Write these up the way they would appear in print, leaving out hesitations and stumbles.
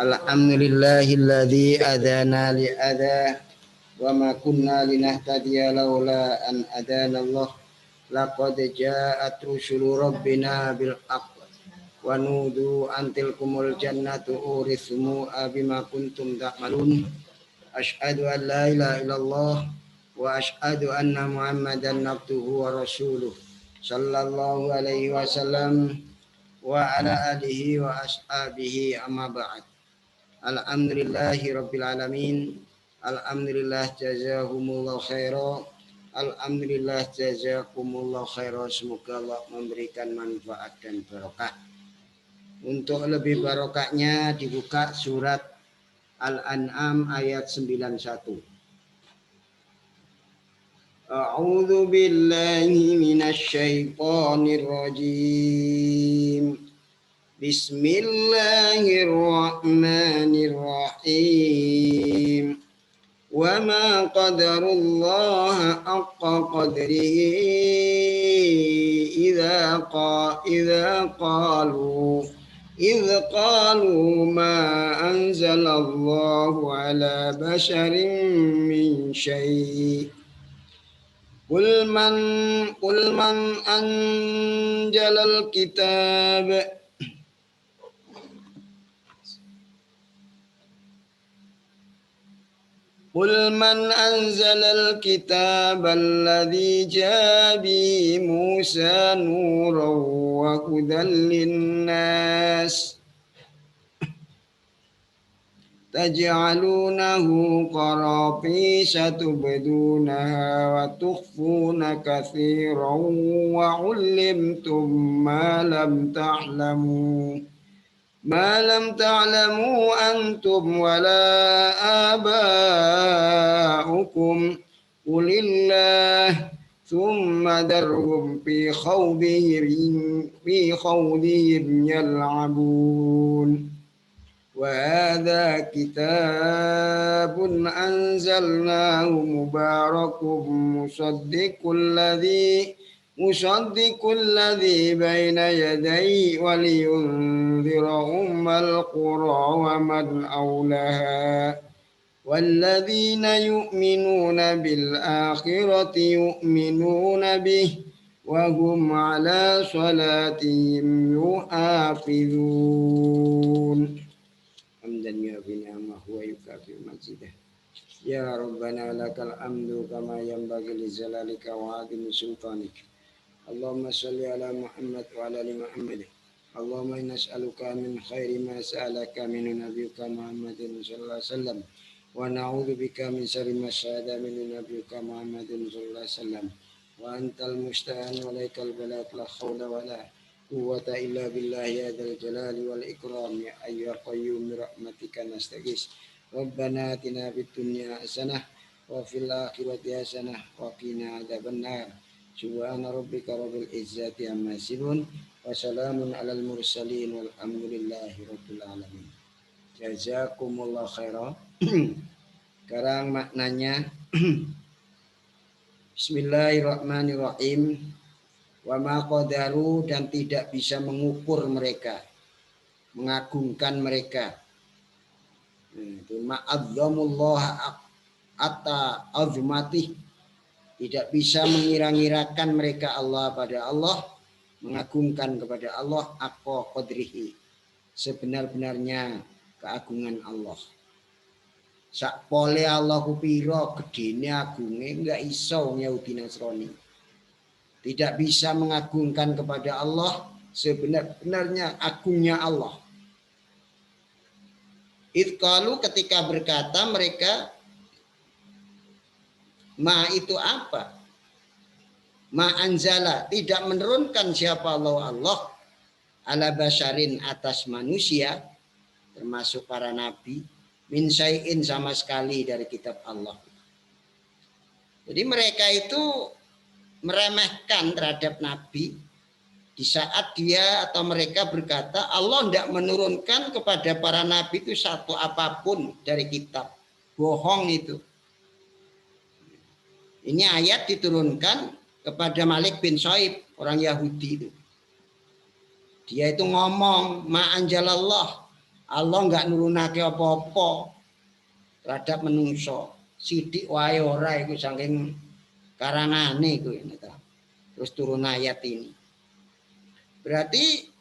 Alhamdulillahilladzi adana li adha wa ma kunna linahtadiya laula an adana Allah. Laqad ja'at rusulu rabbina bil haqq wa nudu antil kumul jannatu urithumu bima kuntum ta'malun. Asyhadu an la ilaha illallah wa asyhadu anna Muhammadan abduhu wa rasuluh. Sallallahu alaihi wasallam wa ala alihi wa ashabihi amma ba'd. Alhamdulillahi rabbil alamin. Alhamdulillah jazakumullah khairan. Alhamdulillah jazakumullah khairan. Semoga Allah memberikan manfaat dan barokah. Untuk lebih barokahnya dibuka surat Al-An'am ayat 91. A'udzu billahi minasy syaithanir rajim. Bismillahirrahmanirrahim. Wa ma qadarullaha haqqa qadrihi idza qalu ma anzalallahu ala basharin min syai'. Qul man anjalal kitab Qul man anzalal kitab alladhi jaa bihi Musa nuran wa hudan linnas taj'alunahu qaratisa tubdunaha wa tukhfuna katsiran wa 'allamtum ma lam ta'lamu antum wala aba'ukum qulillah thumma darhum fi khawdihim yal'abun. Wa hadha kitabun anzalnahu mubarakun musaddiqul ladzi baina yadayhi wa liyunzira ummal qura wa man awlaha walladzina yu'minuna bil akhirati yu'minuna bihi wa hum ala salatihim yuhafizun. Hamdan yu'afina ma huwa yukafi majidah. Ya Rabbana lakal hamdu kama yanbaghi li jalalika wa 'azimi sultanika. Allahumma shalli ala Muhammad wa ala ali Muhammad. Allahumma inna nas'aluka min khairi ma sa'alaka min nabiyyika Muhammadin sallallahu alaihi wasallam wa na'udzu bika min syarri ma sa'ada min nabiyyika Muhammadin sallallahu alaihi wasallam. Wa antal musta'an wa alaikal balagh la haula wa la quwwata illa billahi ya dzal jalali wal ikram ya ayyuhal qayyum bi rahmatika nastaghits. Rabbana atina fid dunya hasanah wa fil akhirati hasanah wa qina adzabannar. Subhana rabbika rabbil izzati amma yasifun wa salamun alal mursalin walhamdulillahi rabbil alamin. Jazakumullah khairan. Sekarang maknanya Bismillahirrahmanirrahim. Wa ma qadaru, dan tidak bisa mengukur mereka, mengagungkan mereka. Itu ma'azzamullah atta azmatih, tidak bisa mengira-ngirakan mereka Allah pada Allah, mengagungkan kepada Allah haqqa qadrihi, sebenar-benarnya keagungan Allah. Sak pole Allah kupiro gedene agunge enggak iso Yahudi Nasrani. Tidak bisa mengagungkan kepada Allah sebenar-benarnya agungnya Allah. Itqalu, ketika berkata mereka, ma itu apa? Ma anzala, tidak menurunkan siapa Allah ala basyarin, atas manusia, termasuk para nabi, min syai'in, sama sekali dari kitab Allah. Jadi mereka itu meremehkan terhadap nabi di saat dia atau mereka berkata Allah tidak menurunkan kepada para nabi itu satu apapun dari kitab. Bohong itu. Ini ayat diturunkan kepada Malik bin Shu'aib, orang Yahudi itu. Dia itu ngomong, ma anjalallah Allah enggak nurunake apa-apa terhadap menungso. Sidik wae ora iku saking karangane iku ini ta. Terus turun ayat ini. Berarti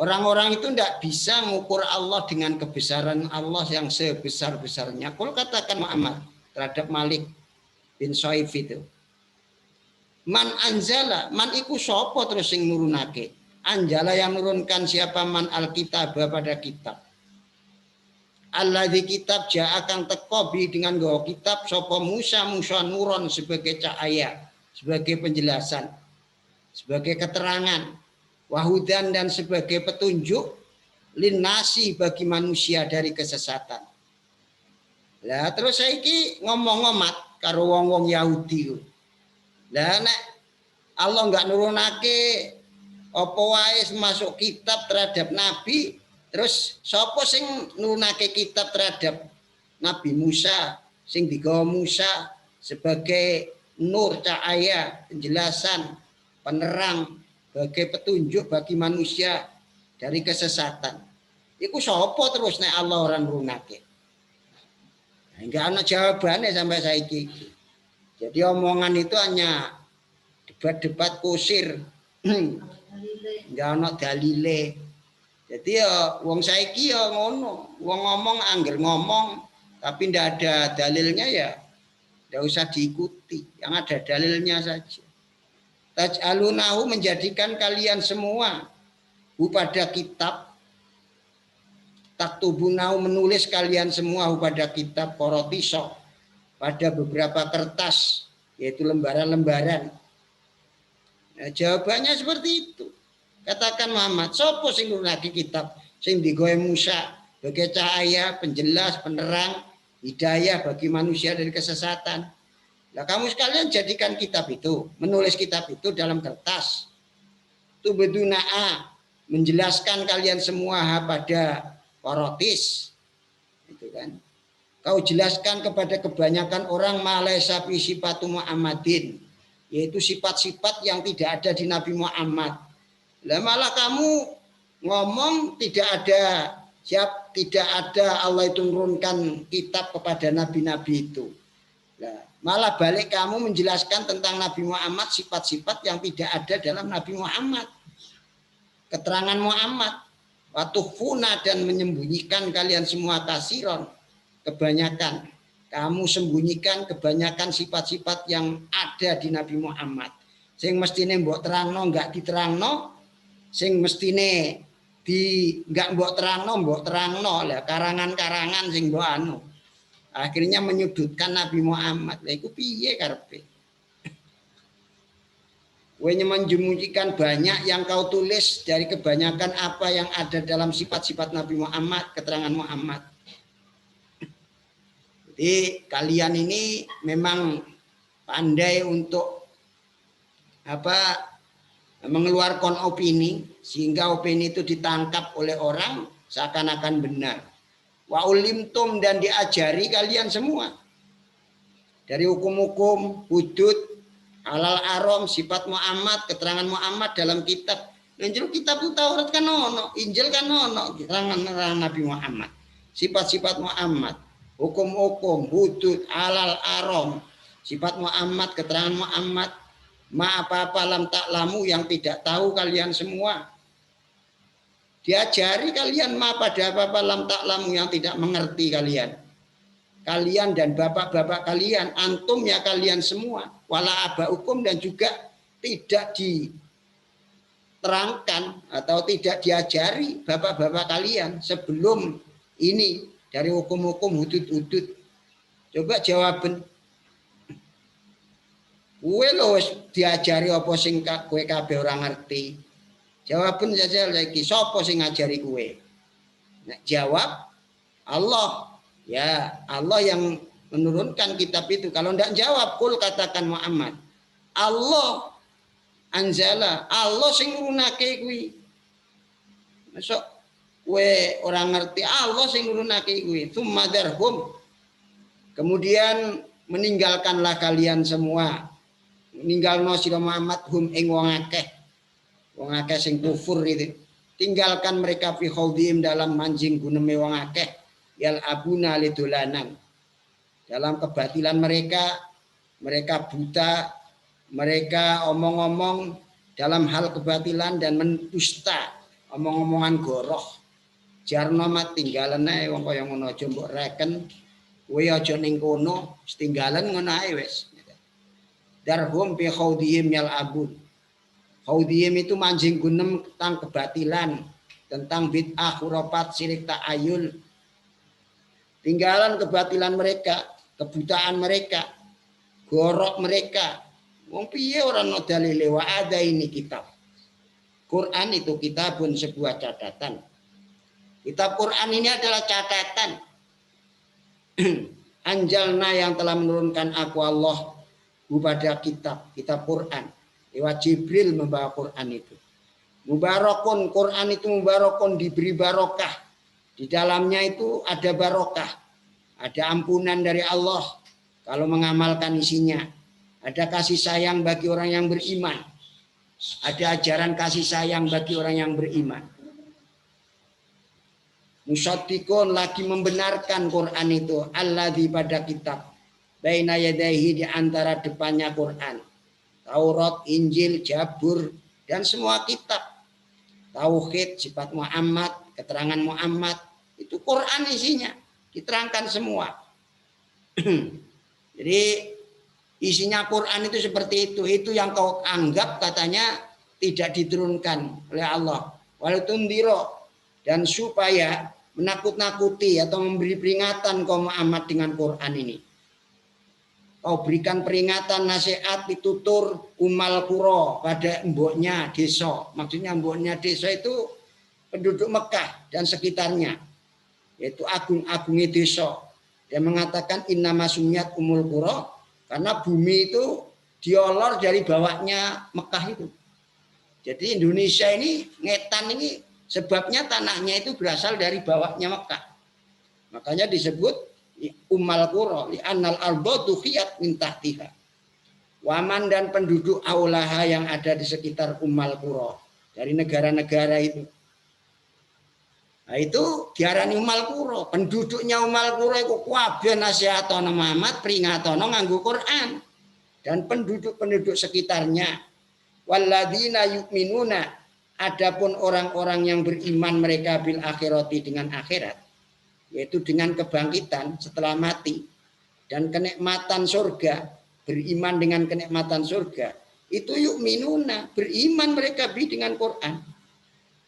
orang-orang itu tidak bisa mengukur Allah dengan kebesaran Allah yang sebesar-besarnya. Kalau katakan Muhammad terhadap Malik bin Soif itu. Man anzala, man iku sopo terus sing nurunake. Anjala yang nurunkan siapa man alkitab pada kitab. Allah di kitab akan tekobi dengan gawa kitab sopo Musa nuron sebagai cahaya, sebagai penjelasan, sebagai keterangan, wahudan dan sebagai petunjuk, linasi bagi manusia dari kesesatan. Lah terus saiki ngomong-ngomat karo wong-wong Yahudi. Lah nek Allah enggak nurunake apa wae masuk kitab terhadap nabi, terus sapa sing nurunake kitab terhadap Nabi Musa sing digawa Musa sebagai nur cahaya, penjelasan, penerang, sebagai petunjuk bagi manusia dari kesesatan. Iku sapa terus nek Allah ora nurunake? Enggak ada jawabannya sampai saiki. Jadi omongan itu hanya debat-debat kusir. Enggak ada dalile. Jadi ya wong saiki ya ngono, wong ngomong angger ngomong tapi ndak ada dalilnya ya ndak usah diikuti. Yang ada dalilnya saja. Taj'alunahu menjadikan kalian semua pada kitab, taktubunahu menulis kalian semua pada kitab korotiso, pada beberapa kertas, yaitu lembaran-lembaran. Nah, jawabannya seperti itu. Katakan Muhammad, sopo sing nurunake kitab sing digawe Musa sebagai cahaya, penjelas, penerang, hidayah bagi manusia dari kesesatan. Nah, kamu sekalian jadikan kitab itu, menulis kitab itu dalam kertas. Tubeduna'a, menjelaskan kalian semua pada korotis. Itu kan. Kau jelaskan kepada kebanyakan orang malaisa fi sifatu Muhammadin, yaitu sifat-sifat yang tidak ada di Nabi Muhammad. Lah malah kamu ngomong tidak ada Allah itu menurunkan kitab kepada nabi-nabi itu. Nah, malah balik kamu menjelaskan tentang Nabi Muhammad sifat-sifat yang tidak ada dalam Nabi Muhammad. Keterangan Muhammad. Watuhfuna dan menyembunyikan kalian semua kasiron. Kebanyakan. Kamu sembunyikan kebanyakan sifat-sifat yang ada di Nabi Muhammad. Sing mestine mbok terangno enggak diterangno. Sing mestine enggak mbok terangno lah karangan-karangan sing mbok anu. Akhirnya menyudutkan Nabi Muhammad. Lah iku piye karepe? Kowe menyembunyikan banyak yang kau tulis dari kebanyakan apa yang ada dalam sifat-sifat Nabi Muhammad, keterangan Muhammad. Jadi kalian ini memang pandai untuk mengeluarkan opini sehingga opini itu ditangkap oleh orang seakan-akan benar. Wa ulimtum dan diajari kalian semua dari hukum-hukum, hudud, halal haram, sifat Muhammad, keterangan Muhammad dalam kitab. Injil kitab itu Taurat kan ono, Injil kan ono, keterangan Nabi Muhammad, sifat-sifat Muhammad, hukum-hukum, hudud, halal haram, sifat Muhammad, keterangan Muhammad, ma apa-apa lam taklamu yang tidak tahu kalian semua. Diajari kalian ma pada apa-apa lam taklamu yang tidak mengerti kalian. Kalian dan bapak-bapak kalian, antum ya kalian semua, wala abaukum dan juga tidak diterangkan atau tidak diajari bapak-bapak kalian sebelum ini dari hukum-hukum hudud-hudud. Coba jawaban. Kowe lho wis diajari apa sing kowe kabeh ora ngerti. Jawaban saja lagi, sapa sing ngajari kowe? Nek jawab Allah. Ya, Allah yang menurunkan kitab itu. Kalau ndak jawab, kul katakan Muhammad. Allah anzala, Allah sing nurunake kuwi. Masuk kowe ora ngerti, Allah sing nurunake kuwi. Tsummadarhum. Kemudian meninggalkanlah kalian semua. Meninggalno sira Muhammad hum ing wong akeh. Wong akeh sing kufur itu. tinggalkan mereka fi khawdihim dalam manjing guneme wong akeh yal abuna lidolanan. Dalam kebatilan mereka buta, mereka omong-omong dalam hal kebatilan dan mendusta, omong-omongan goroh. Jarno mat tinggalan ae wong kaya ngono aja mbok reken, kowe aja ning kono, tinggalan ngono ae wis. Darhum bi khawdihim yal abun. Khawdihim itu manjing gunem tentang kebatilan, tentang bid'ah, khurafat, syirik, ta'ayul. Tinggalan kebatilan mereka, kebutaan mereka, gorok mereka. Wong piye ora ono dalile wa ada ini kitab. Quran itu kitabun sebuah catatan. Kitab Quran ini adalah catatan. Anjalna yang telah menurunkan aku Allah kepada kitab Quran. Lewat Jibril membawa Quran itu. Mubarakun, Quran itu mubarakun, diberi barokah. Di dalamnya itu ada barokah. Ada ampunan dari Allah kalau mengamalkan isinya. Ada kasih sayang bagi orang yang beriman. Ada ajaran kasih sayang bagi orang yang beriman. Musaddiqun, lagi membenarkan Quran itu. Alladzi pada kitab. Baina yadaihi, di antara depannya Quran. Taurat, Injil, Zabur, dan semua kitab. Tauhid, sifat Muhammad, keterangan Muhammad. Itu Quran isinya. Diterangkan semua. Jadi isinya Quran itu seperti itu. Itu yang kau anggap katanya tidak diturunkan oleh Allah. Walutundiro, dan supaya menakut-nakuti atau memberi peringatan kaum Muhammad dengan Quran ini. Kau berikan peringatan, nasihat, pitutur umal kuro pada mboknya desa. Maksudnya mboknya desa itu penduduk Mekah dan sekitarnya. Yaitu agung-agungnya desa. Dia mengatakan innama sumiyat umul kuro, karena bumi itu diolor dari bawahnya Mekah itu. Jadi Indonesia ini, ngetan ini sebabnya tanahnya itu berasal dari bawahnya Mekah. Makanya disebut Ummal Qura li annal arda tukhiyat min tahtiha. Waman dan penduduk aulaha yang ada di sekitar Ummal Qura dari negara-negara itu. Nah itu diarani Ummal Qura. Penduduknya Ummal Qura iku kabeh nasihatono Muhammad, pringatono nganggo Quran. Dan penduduk-penduduk sekitarnya walladzina yu'minuna, adapun orang-orang yang beriman mereka bil akhirati, dengan akhirat, yaitu dengan kebangkitan setelah mati dan kenikmatan surga, beriman dengan kenikmatan surga, itu yu'minuna, beriman mereka dengan Quran.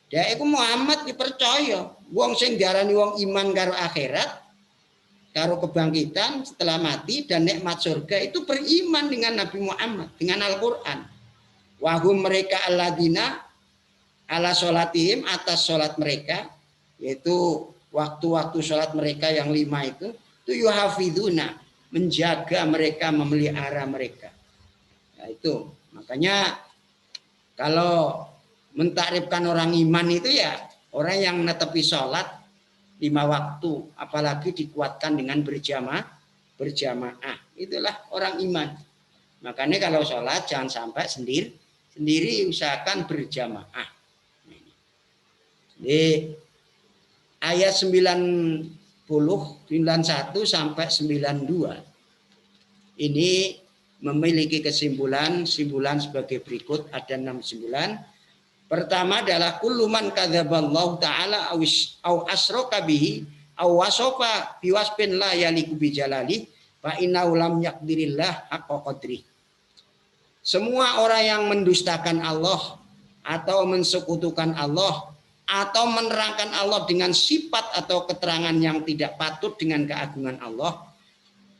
Ya iku Muhammad dipercaya, wong sing diarani wong iman karo akhirat, karo kebangkitan setelah mati dan nikmat surga, itu beriman dengan Nabi Muhammad, dengan Al-Qur'an. Wahum, mereka alladzina ala sholatihim, atas sholat mereka, yaitu waktu-waktu sholat mereka yang 5 itu yuhafiduna, menjaga mereka, memelihara mereka. Nah itu makanya kalau mentakrifkan orang iman itu ya orang yang netepi sholat 5 waktu, apalagi dikuatkan dengan berjamaah, itulah orang iman. Makanya kalau sholat jangan sampai sendiri, usahakan berjamaah. Di ayat 91 sampai 92 ini memiliki kesimpulan sebagai berikut. Ada 6 kesimpulan. Pertama adalah kullu man kadzaballahu ta'ala aw asroka bihi aw wasofa biwasbin la yaliku bijalali fa innahu lam yaqdirillah haqqa qadri. Semua orang yang mendustakan Allah atau mensekutukan Allah atau menerangkan Allah dengan sifat atau keterangan yang tidak patut dengan keagungan Allah,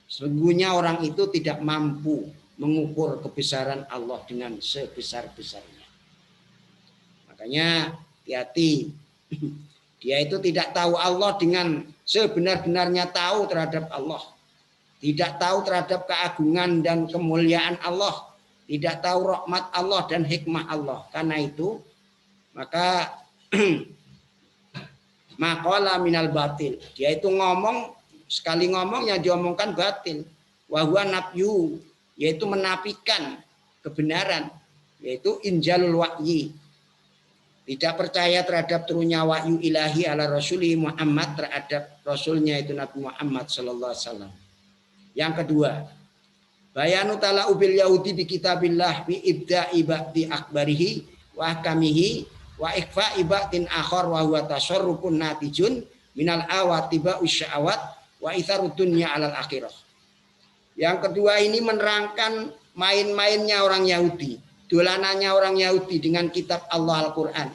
sesungguhnya orang itu tidak mampu mengukur kebesaran Allah dengan sebesar-besarnya. Makanya hati-hati, dia itu tidak tahu Allah dengan sebenar-benarnya tahu terhadap Allah, tidak tahu terhadap keagungan dan kemuliaan Allah, tidak tahu rahmat Allah dan hikmah Allah. Karena itu maka maqala minal batil, dia itu ngomong, sekali ngomong yang diomongkan batil. Wa huwa nafyu, yaitu menafikan kebenaran, yaitu injalul wahyi. Tidak percaya terhadap turunnya wahyu ilahi ala Rasuli Muhammad terhadap Rasulnya itu Nabi Muhammad sallallahu alaihi wasallam. Yang kedua, bayanu tala'u bil yahudi bi kitabillah bi ibda'i ba'di akbarihi wa ahkamihi wa ikfa'i ba'din akhar wa huwa tasarrufun natijun minal awatiba usya'awat wa itharud dunya alal akhirah. Yang kedua ini menerangkan main-mainnya orang Yahudi, dolanannya orang Yahudi dengan kitab Allah Al-Quran.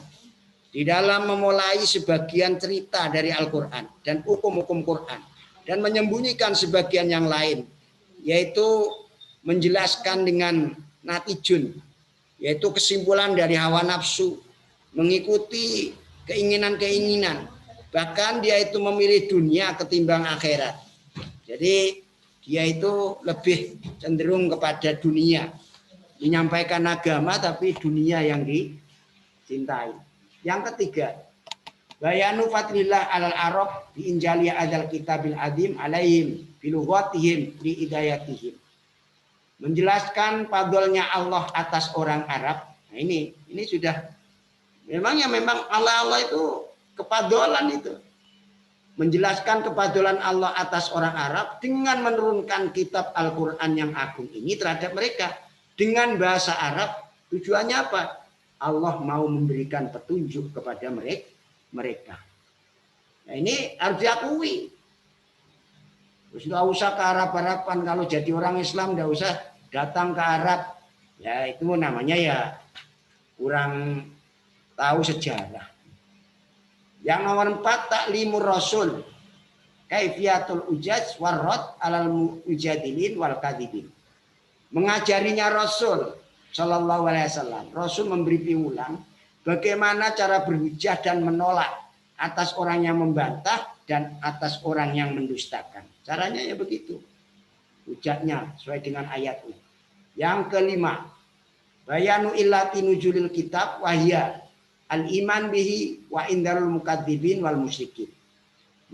Di dalam memulai sebagian cerita dari Al-Quran dan hukum-hukum Quran. Dan menyembunyikan sebagian yang lain. Yaitu menjelaskan dengan natijun. Yaitu kesimpulan dari hawa nafsu. Mengikuti keinginan-keinginan. Bahkan dia itu memilih dunia ketimbang akhirat. Jadi dia itu lebih cenderung kepada dunia. Menyampaikan agama tapi dunia yang dicintai. Yang ketiga, bayanu fadlillah alal arab bi injali adzal kitabil adim alaihim bilughatihim li hidayatihim. Menjelaskan fadlnya Allah atas orang Arab. Nah ini sudah memang Allah itu kepadolan itu. Menjelaskan kepadolan Allah atas orang Arab dengan menurunkan kitab Al-Qur'an yang agung ini terhadap mereka dengan bahasa Arab. Tujuannya apa? Allah mau memberikan petunjuk kepada mereka. Nah ini harus diakui. Terus nggak usah ke Arab-Araban, kalau jadi orang Islam nggak usah datang ke Arab. Ya itu namanya ya kurang tahu sejarah. Yang nomor 4, taklimur Rasul. Kaifiyatul ujaz warrad alal mujadilin wal kadhibin. Mengajarinya Rasul Shallallahu Alaihi Wasallam. Rasul memberi piulang bagaimana cara berhujah dan menolak atas orang yang membantah dan atas orang yang mendustakan. Caranya ya begitu. Hujahnya sesuai dengan ayatnya. Yang kelima, bayanu illati nuzulil kitab wahya al-iman bihi wa indarul mukadzibin wal musyrikin.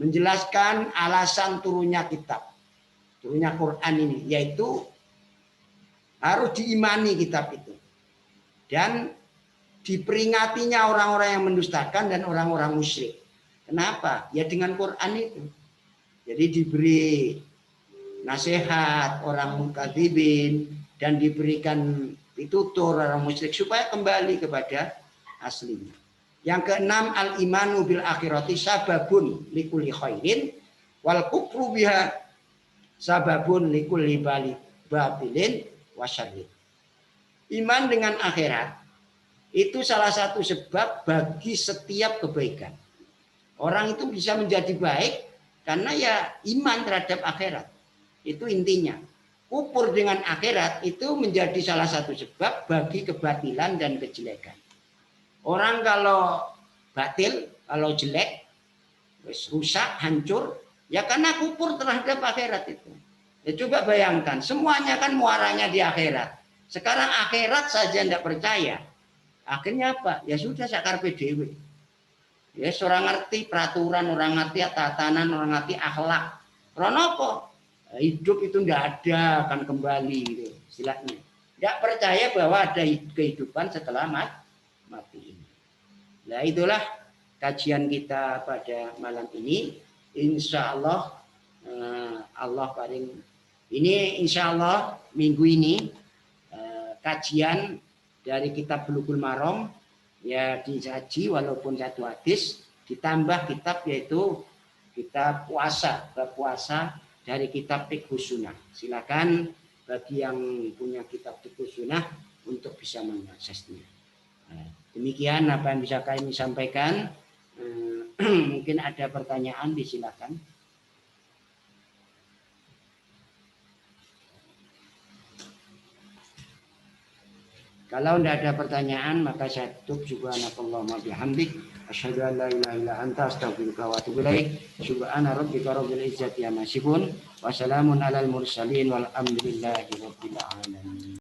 Menjelaskan alasan turunnya kitab, turunnya Quran ini, yaitu harus diimani kitab itu. Dan diperingatinya orang-orang yang mendustakan dan orang-orang musyrik. Kenapa? Ya dengan Quran itu. Jadi diberi nasihat orang mukadzibin dan diberikan pitutur orang musyrik supaya kembali kepada aslinya. Yang keenam, al-imanu bil akhirati sababun likulli khairin wal kufru biha sababun likulli batilin wasyarrin. Iman dengan akhirat itu salah satu sebab bagi setiap kebaikan. Orang itu bisa menjadi baik karena ya iman terhadap akhirat. Itu intinya. Kufur dengan akhirat itu menjadi salah satu sebab bagi kebatilan dan kejelekan. Orang kalau batil, kalau jelek, rusak, hancur, ya karena kufur terhadap akhirat itu. Ya coba bayangkan, semuanya kan muaranya di akhirat. Sekarang akhirat saja tidak percaya. Akhirnya apa? Ya sudah sakar PDW. Ya orang ngerti peraturan, orang ngerti tatanan, orang ngerti akhlak. Kenapa? Hidup itu tidak ada, akan kembali gitu, istilahnya. Tidak percaya bahwa ada kehidupan setelah mati ini. Nah itulah kajian kita pada malam ini. Insya Allah Allah paling ini insya Allah minggu ini kajian dari kitab Bulughul Maram ya disaji walaupun satu hadis, ditambah kitab yaitu kitab puasa, bab puasa dari kitab Fiqhus Sunnah. Silakan bagi yang punya kitab Fiqhus Sunnah untuk bisa mengaksesnya. Demikian apa yang bisa kami sampaikan. Mungkin ada pertanyaan, disilakan. Kalau tidak ada pertanyaan, maka saya tutup. Subhanakallahumma bihamdik, asyhadu an la ilaha illa anta, astaghfiruka wa atubu ilaik. Subhana rabbika rabbil izzati amma yasifun, wa salamun alal mursalin, walhamdulillahi rabbil alamin.